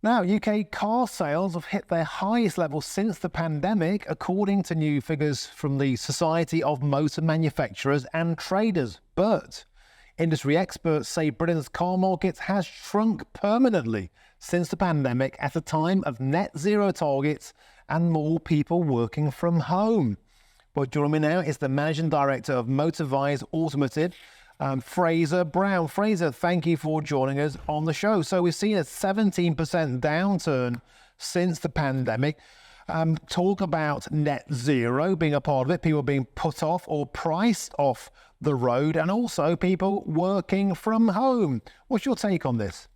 Now, UK car sales have hit their highest level since the pandemic, according to new figures from the Society of Motor Manufacturers and Traders. But industry experts say Britain's car market has shrunk permanently since the pandemic at a time of net zero targets and more people working from home. Well, joining me now is the Managing Director of MotorVise Automotive, Fraser Brown. Fraser, thank you for joining us on the show. So we've seen a 17% downturn since the pandemic. Talk about net zero being a part of it, people being put off or priced off the road, and also people working from home. What's your take on this?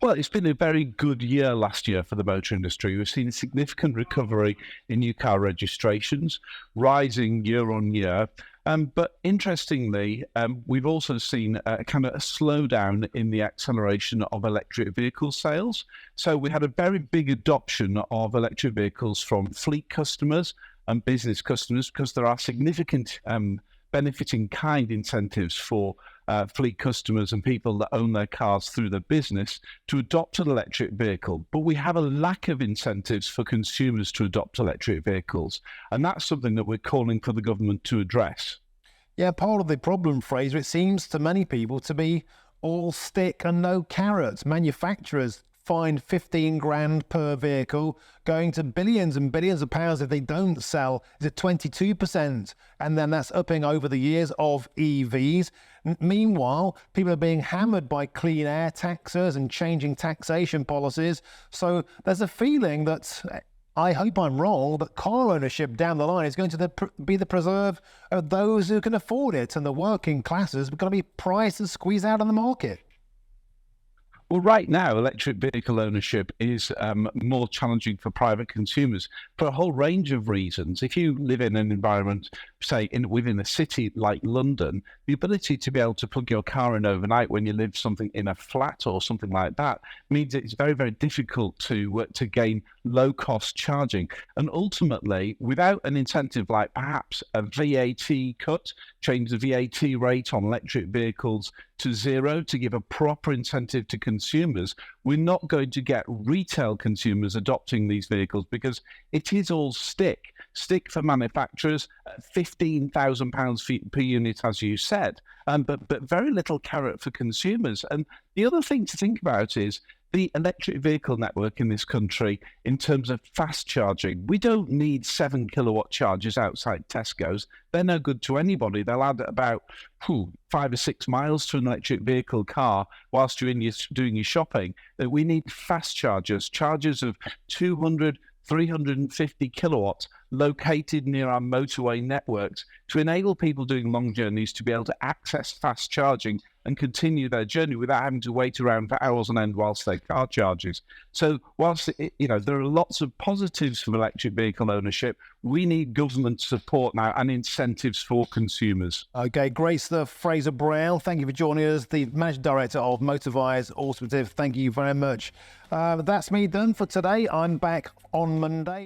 Well, it's been a very good year last year for the motor industry. We've seen a significant recovery in new car registrations, rising year on year. But interestingly, we've also seen a kind of a slowdown in the acceleration of electric vehicle sales. So we had a very big adoption of electric vehicles from fleet customers and business customers because there are significant benefiting kind incentives for fleet customers and people that own their cars through their business to adopt an electric vehicle. But we have a lack of incentives for consumers to adopt electric vehicles. And that's something that we're calling for the government to address. Yeah, part of the problem, Fraser, it seems to many people to be all stick and no carrot. Manufacturers find 15 grand per vehicle, going to billions and billions of pounds if they don't sell. Is it 22%? And then that's upping over the years of EVs. Meanwhile, people are being hammered by clean air taxes and changing taxation policies. So there's a feeling that, I hope I'm wrong, but car ownership down the line is going to be the preserve of those who can afford it, and the working classes are going to be priced and squeezed out of the market. Well, right now, electric vehicle ownership is more challenging for private consumers for a whole range of reasons. If you live in an environment, say, within a city like London, the ability to be able to plug your car in overnight when you live something in a flat or something like that means it's very, very difficult to gain low-cost charging. And ultimately, without an incentive like perhaps a VAT cut, change the VAT rate on electric vehicles to zero to give a proper incentive to consumers, we're not going to get retail consumers adopting these vehicles because it is all stick for manufacturers, £15,000 per unit, as you said, but very little carrot for consumers. And the other thing to think about is the electric vehicle network in this country in terms of fast charging. We don't need 7 kilowatt chargers outside Tesco's. They're no good to anybody. They'll add about 5 or 6 miles to an electric vehicle car whilst you're doing your shopping. We need fast chargers of 200, 350 kilowatts located near our motorway networks to enable people doing long journeys to be able to access fast charging and continue their journey without having to wait around for hours on end whilst their car charges. So whilst there are lots of positives from electric vehicle ownership, we need government support now and incentives for consumers. Okay, great stuff. Fraser Brown, thank you for joining us, the Managing Director of MotorVise Automotive. Thank you very much. That's me done for today. I'm back on Monday.